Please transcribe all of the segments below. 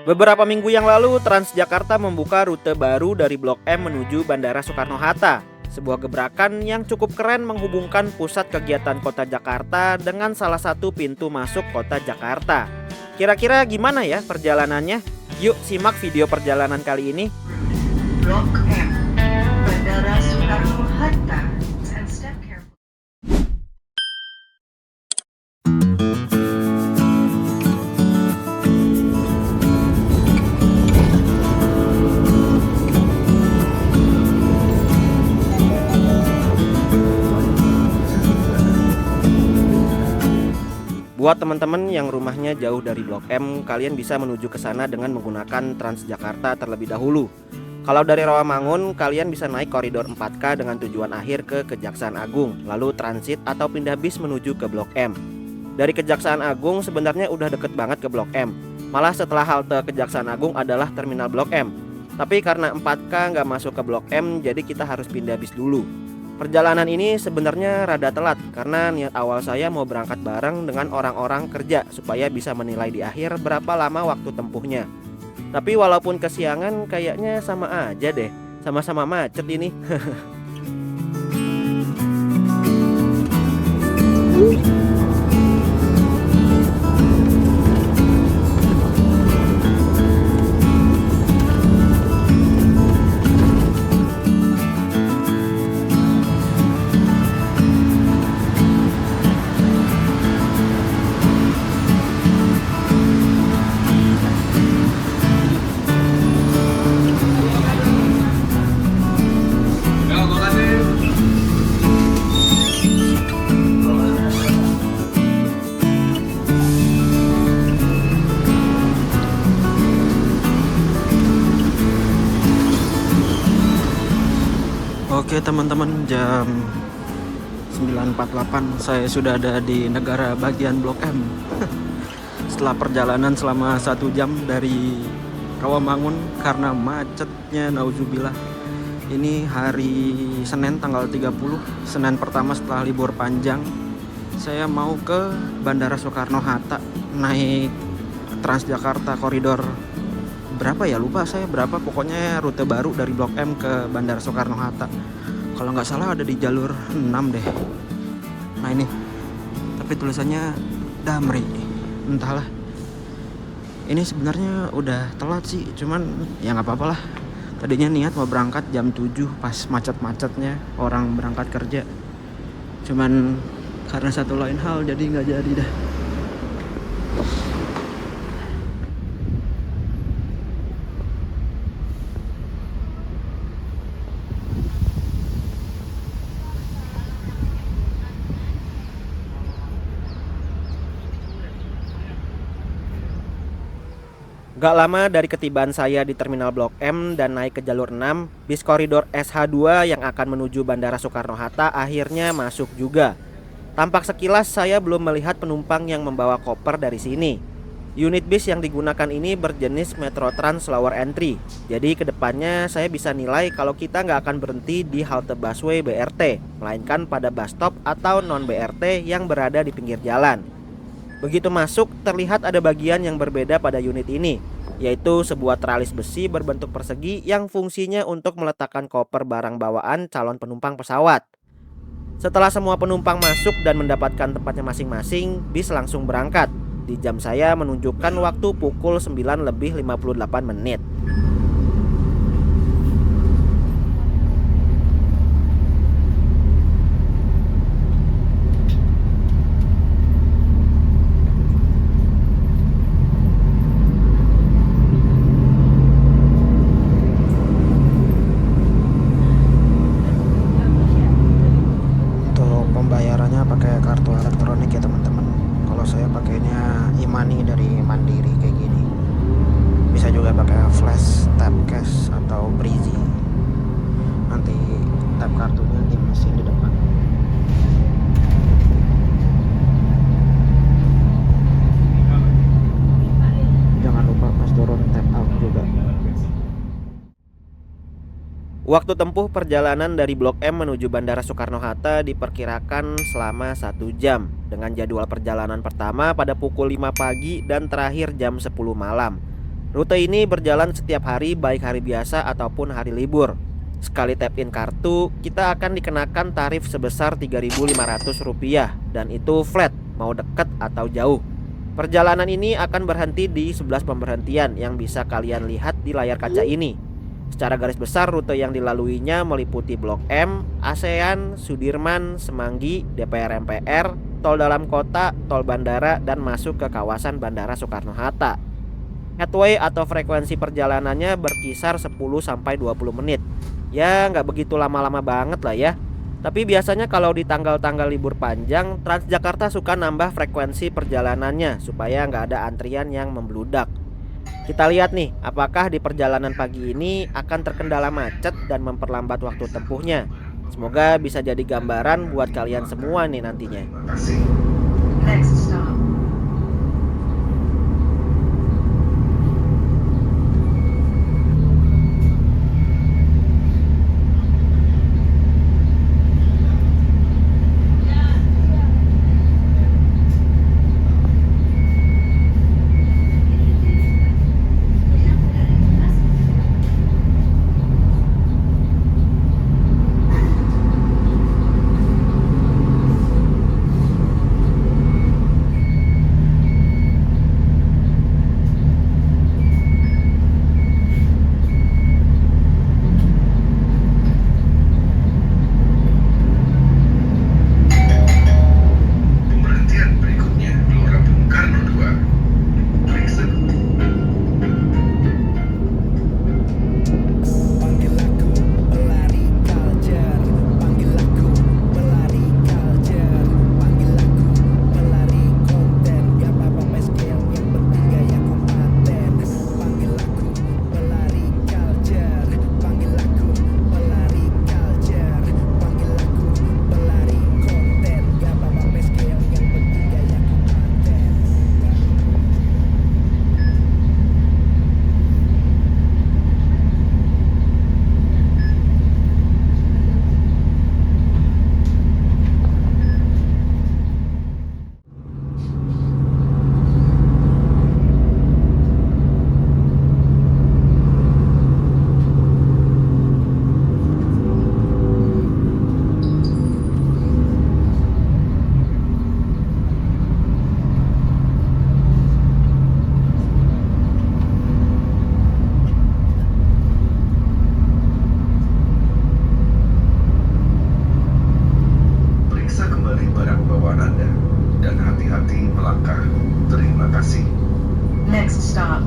Beberapa minggu yang lalu, Transjakarta membuka rute baru dari Blok M menuju Bandara Soekarno-Hatta. Sebuah gebrakan yang cukup keren menghubungkan pusat kegiatan kota Jakarta dengan salah satu pintu masuk kota Jakarta. Kira-kira gimana ya perjalanannya? Yuk simak video perjalanan kali ini. Blok M, Bandara Soekarno-Hatta, and step carefully. Buat teman-teman yang rumahnya jauh dari Blok M, kalian bisa menuju ke sana dengan menggunakan Transjakarta terlebih dahulu. Kalau dari Rawamangun, kalian bisa naik koridor 4K dengan tujuan akhir ke Kejaksaan Agung, lalu transit atau pindah bis menuju ke Blok M. Dari Kejaksaan Agung sebenarnya udah deket banget ke Blok M. Malah setelah halte Kejaksaan Agung adalah terminal Blok M. Tapi karena 4K nggak masuk ke Blok M, jadi kita harus pindah bis dulu. Perjalanan ini sebenarnya rada telat karena niat awal saya mau berangkat bareng dengan orang-orang kerja supaya bisa menilai di akhir berapa lama waktu tempuhnya. Tapi walaupun kesiangan kayaknya sama aja deh, sama-sama macet ini. Oke teman-teman, jam 9.48 saya sudah ada di negara bagian Blok M. Setelah perjalanan selama 1 jam dari Rawamangun karena macetnya nauzubillah. Ini hari Senin tanggal 30, Senin pertama setelah libur panjang. Saya mau ke Bandara Soekarno-Hatta naik Transjakarta koridor berapa ya, lupa saya berapa, pokoknya rute baru dari Blok M ke Bandara Soekarno-Hatta. Kalau nggak salah ada di jalur 6 deh. Nah ini, tapi tulisannya Damri, entahlah. Ini sebenarnya udah telat sih, cuman ya nggak apa-apa lah. Tadinya niat mau berangkat jam 7 pas macet-macetnya orang berangkat kerja. Cuman karena satu lain hal jadi nggak jadi dah. Gak lama dari ketibaan saya di terminal Blok M dan naik ke jalur 6, bis koridor SH2 yang akan menuju Bandara Soekarno-Hatta akhirnya masuk juga. Tampak sekilas saya belum melihat penumpang yang membawa koper dari sini. Unit bis yang digunakan ini berjenis Metro Trans Lower Entry. Jadi kedepannya saya bisa nilai kalau kita nggak akan berhenti di halte busway BRT, melainkan pada bus stop atau non BRT yang berada di pinggir jalan. Begitu masuk, terlihat ada bagian yang berbeda pada unit ini, yaitu sebuah tralis besi berbentuk persegi yang fungsinya untuk meletakkan koper barang bawaan calon penumpang pesawat. Setelah semua penumpang masuk dan mendapatkan tempatnya masing-masing, bis langsung berangkat. Di jam saya menunjukkan waktu pukul 9:58 menit. Pembayarannya pakai kartu elektronik ya teman-teman. Kalau saya pakainya e-money dari Mandiri kayak gini. Bisa juga pakai flash, tap cash atau Breezy. Nanti tap kartunya di mesin di depan. Jangan lupa pas turun tap out juga. Waktu tempuh perjalanan dari Blok M menuju Bandara Soekarno-Hatta diperkirakan selama 1 jam dengan jadwal perjalanan pertama pada pukul 5 pagi dan terakhir jam 10 malam. Rute ini berjalan setiap hari baik hari biasa ataupun hari libur. Sekali tap in kartu, kita akan dikenakan tarif sebesar Rp3.500 dan itu flat, mau dekat atau jauh. Perjalanan ini akan berhenti di 11 pemberhentian yang bisa kalian lihat di layar kaca ini. Secara garis besar rute yang dilaluinya meliputi Blok M, ASEAN, Sudirman, Semanggi, DPR MPR, tol dalam kota, tol bandara, dan masuk ke kawasan Bandara Soekarno-Hatta. Headway atau frekuensi perjalanannya berkisar 10-20 menit. Ya nggak begitu lama-lama banget lah ya. Tapi biasanya kalau di tanggal-tanggal libur panjang, Transjakarta suka nambah frekuensi perjalanannya supaya nggak ada antrian yang membludak. Kita lihat nih, apakah di perjalanan pagi ini akan terkendala macet dan memperlambat waktu tempuhnya. Semoga bisa jadi gambaran buat kalian semua nih nantinya. Next stop. Next stop,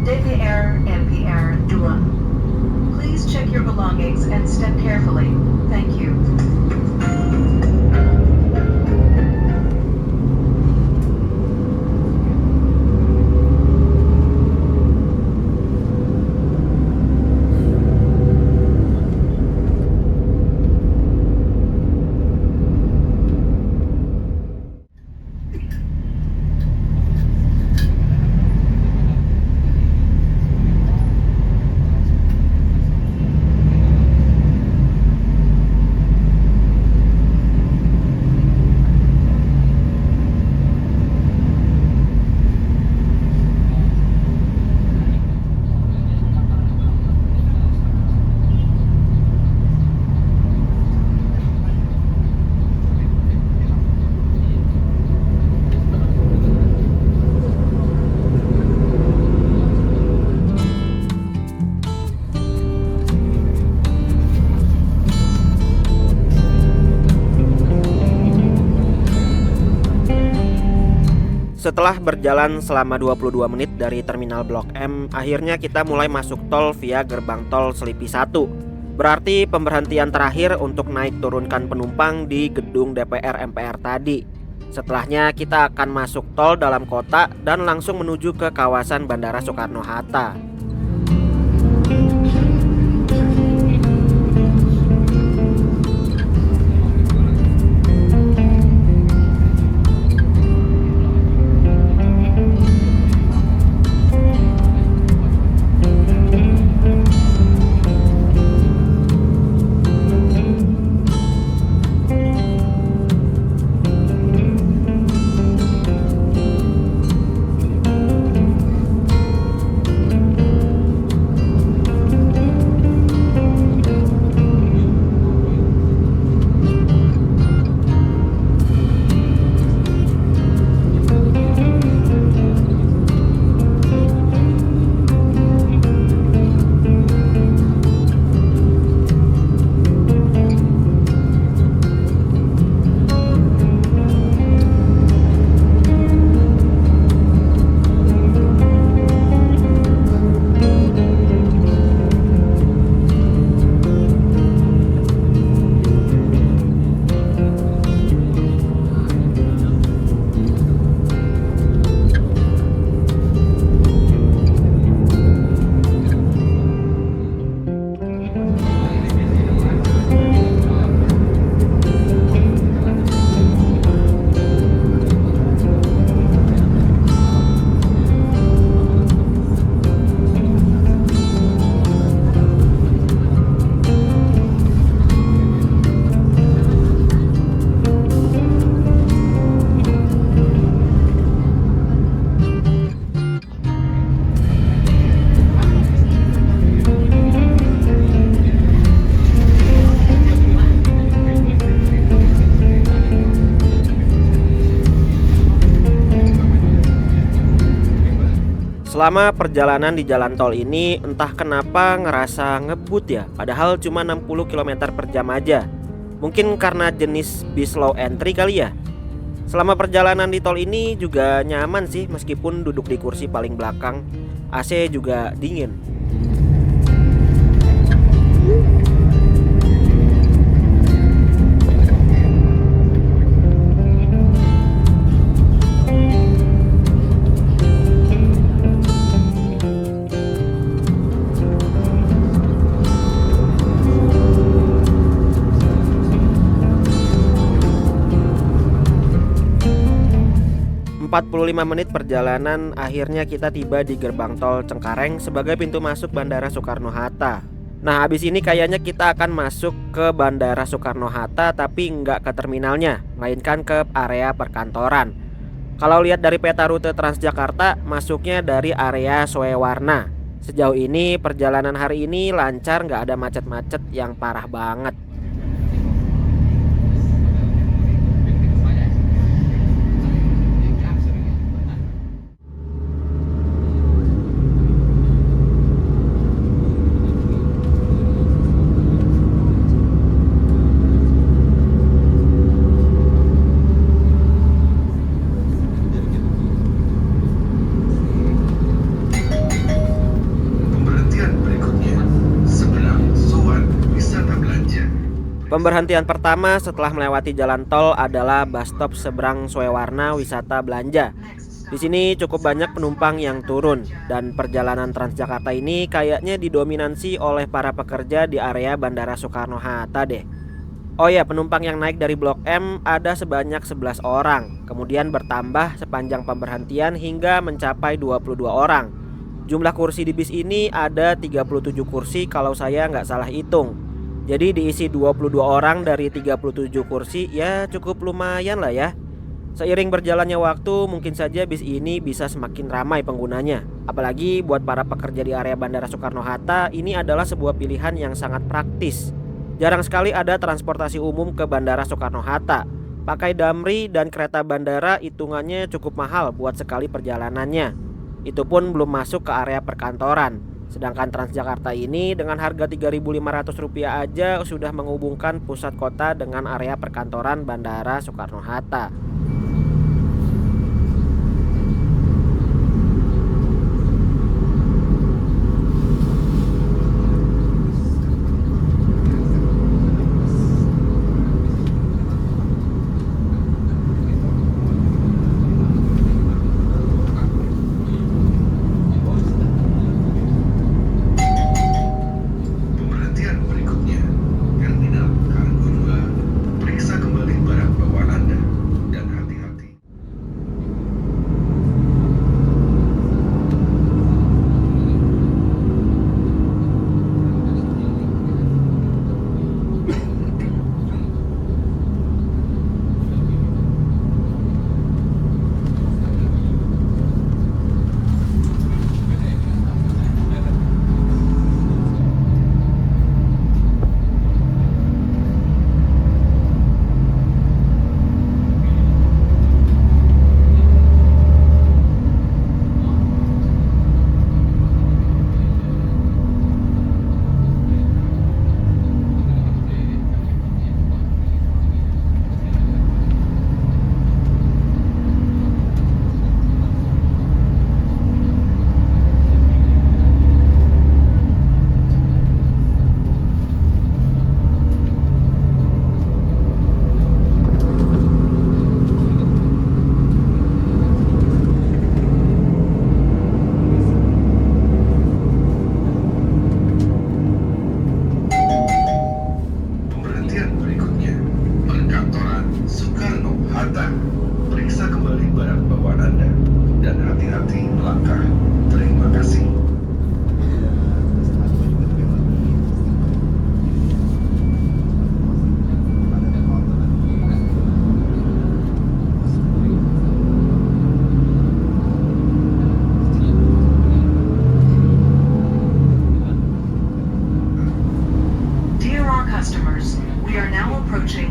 DPR MPR 2. Please check your belongings and step carefully. Thank you. Setelah berjalan selama 22 menit dari terminal Blok M, akhirnya kita mulai masuk tol via gerbang tol Selipi 1. Berarti pemberhentian terakhir untuk naik turunkan penumpang di gedung DPR MPR tadi. Setelahnya kita akan masuk tol dalam kota dan langsung menuju ke kawasan Bandara Soekarno-Hatta. Selama perjalanan di jalan tol ini entah kenapa ngerasa ngebut ya, padahal cuma 60 km per jam aja. Mungkin karena jenis bis low entry kali ya. Selama perjalanan di tol ini juga nyaman sih meskipun duduk di kursi paling belakang. AC juga dingin. 45 menit perjalanan, akhirnya kita tiba di gerbang tol Cengkareng sebagai pintu masuk Bandara Soekarno-Hatta. Nah, habis ini kayaknya kita akan masuk ke Bandara Soekarno-Hatta, tapi nggak ke terminalnya, melainkan ke area perkantoran. Kalau lihat dari peta rute Transjakarta, masuknya dari area Soewarna. Sejauh ini perjalanan hari ini lancar, nggak ada macet-macet yang parah banget. Pemberhentian pertama setelah melewati jalan tol adalah bus stop seberang Soewarna Wisata Belanja. Di sini cukup banyak penumpang yang turun dan perjalanan Transjakarta ini kayaknya didominasi oleh para pekerja di area Bandara Soekarno-Hatta deh. Oh ya, penumpang yang naik dari Blok M ada sebanyak 11 orang, kemudian bertambah sepanjang pemberhentian hingga mencapai 22 orang. Jumlah kursi di bis ini ada 37 kursi kalau saya nggak salah hitung. Jadi diisi 22 orang dari 37 kursi, ya cukup lumayan lah ya. Seiring berjalannya waktu mungkin saja bis ini bisa semakin ramai penggunanya. Apalagi buat para pekerja di area Bandara Soekarno-Hatta, ini adalah sebuah pilihan yang sangat praktis. Jarang sekali ada transportasi umum ke Bandara Soekarno-Hatta. Pakai Damri dan kereta bandara hitungannya cukup mahal buat sekali perjalanannya. Itu pun belum masuk ke area perkantoran. Sedangkan Transjakarta ini dengan harga Rp3.500 aja sudah menghubungkan pusat kota dengan area perkantoran Bandara Soekarno-Hatta.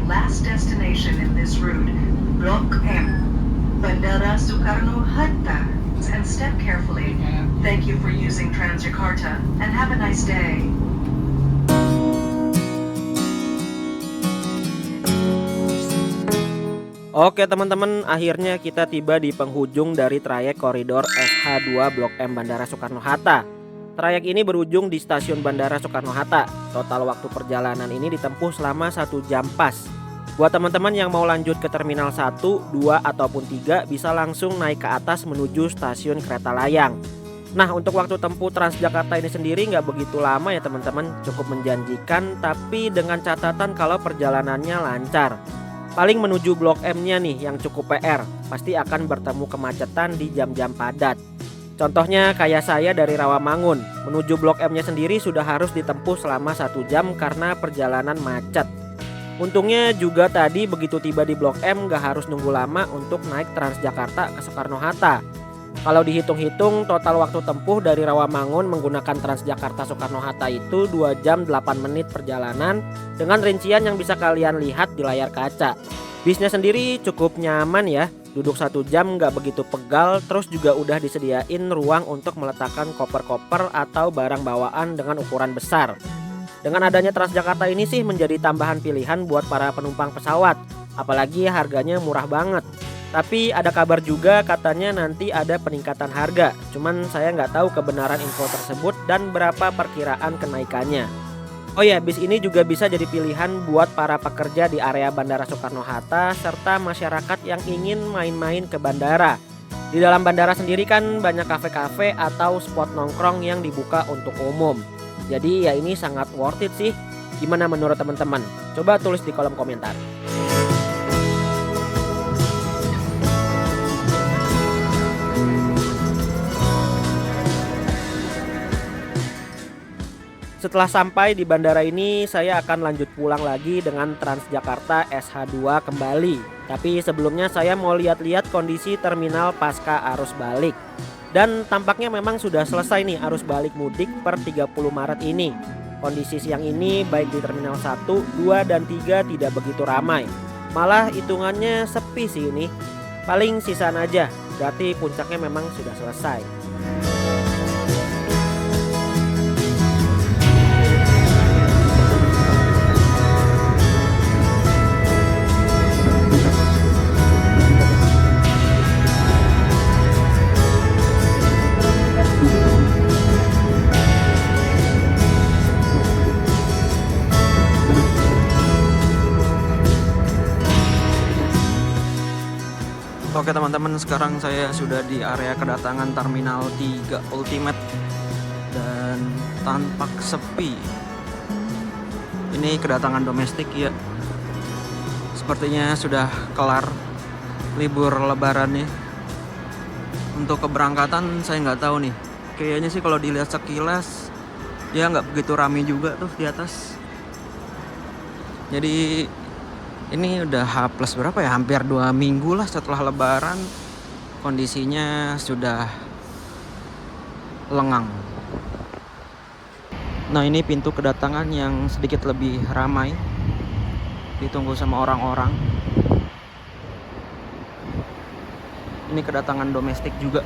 Last destination in this route, Blok M, Bandara Soekarno-Hatta, and step carefully. Jakarta, and have a nice day. Oke teman-teman, akhirnya kita tiba di penghujung dari trayek koridor SH2 Blok M Bandara Soekarno-Hatta. Trayek ini berujung di stasiun Bandara Soekarno-Hatta. Total waktu perjalanan ini ditempuh selama 1 jam pas. Buat teman-teman yang mau lanjut ke Terminal 1, 2, ataupun 3 bisa langsung naik ke atas menuju stasiun Kereta Layang. Nah, untuk waktu tempuh Transjakarta ini sendiri nggak begitu lama ya teman-teman, cukup menjanjikan tapi dengan catatan kalau perjalanannya lancar. Paling menuju Blok M-nya nih yang cukup PR, pasti akan bertemu kemacetan di jam-jam padat. Contohnya kayak saya dari Rawamangun, menuju Blok M-nya sendiri sudah harus ditempuh selama 1 jam karena perjalanan macet. Untungnya juga tadi begitu tiba di Blok M gak harus nunggu lama untuk naik Transjakarta ke Soekarno-Hatta. Kalau dihitung-hitung total waktu tempuh dari Rawamangun menggunakan Transjakarta Soekarno-Hatta itu 2 jam 8 menit perjalanan dengan rincian yang bisa kalian lihat di layar kaca. Bisnya sendiri cukup nyaman ya, duduk 1 jam gak begitu pegal, terus juga udah disediain ruang untuk meletakkan koper-koper atau barang bawaan dengan ukuran besar. Dengan adanya Transjakarta ini sih menjadi tambahan pilihan buat para penumpang pesawat, apalagi harganya murah banget. Tapi ada kabar juga katanya nanti ada peningkatan harga, cuman saya nggak tahu kebenaran info tersebut dan berapa perkiraan kenaikannya. Oh ya, bis ini juga bisa jadi pilihan buat para pekerja di area Bandara Soekarno-Hatta serta masyarakat yang ingin main-main ke bandara. Di dalam bandara sendiri kan banyak kafe-kafe atau spot nongkrong yang dibuka untuk umum. Jadi ya ini sangat worth it sih. Gimana menurut teman-teman? Coba tulis di kolom komentar. Setelah sampai di bandara ini, saya akan lanjut pulang lagi dengan Transjakarta SH2 kembali. Tapi sebelumnya saya mau lihat-lihat kondisi terminal pasca arus balik. Dan tampaknya memang sudah selesai nih arus balik mudik per 30 Maret ini. Kondisi siang ini baik di Terminal 1, 2, dan 3 tidak begitu ramai. Malah hitungannya sepi sih ini. Paling sisaan aja, berarti puncaknya memang sudah selesai. Oke teman-teman, sekarang saya sudah di area kedatangan Terminal 3 Ultimate dan tampak sepi. Ini kedatangan domestik ya. Sepertinya sudah kelar libur lebaran nih. Untuk keberangkatan saya nggak tahu nih. Kayaknya sih kalau dilihat sekilas ya nggak begitu ramai juga tuh di atas. Jadi ini udah H plus berapa ya, hampir 2 minggu lah setelah lebaran. Kondisinya sudah lengang. Nah ini pintu kedatangan yang sedikit lebih ramai, ditunggu sama orang-orang. Ini kedatangan domestik juga.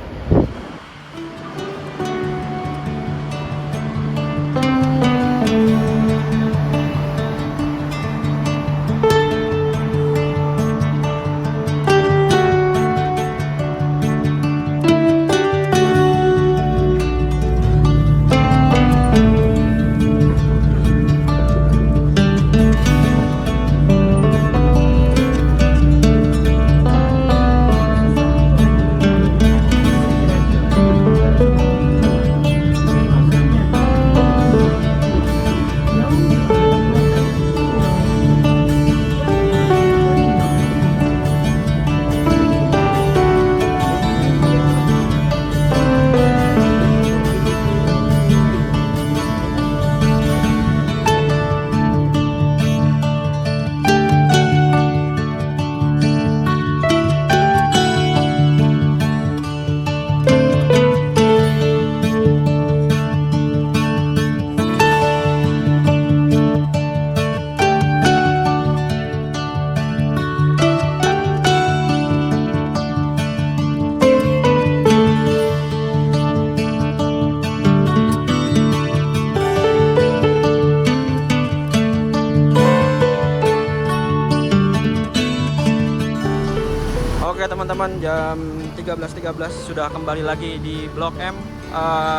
teman-teman, jam 13.13 sudah kembali lagi di Blok M.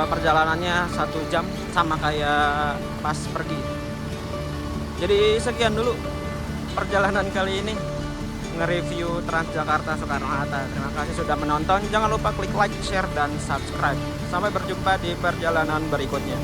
Perjalanannya 1 jam sama kayak pas pergi. Jadi sekian dulu perjalanan kali ini, nge-review Transjakarta Soekarno-Hatta. Terima kasih sudah menonton. Jangan lupa klik like, share, dan subscribe. Sampai berjumpa di perjalanan berikutnya.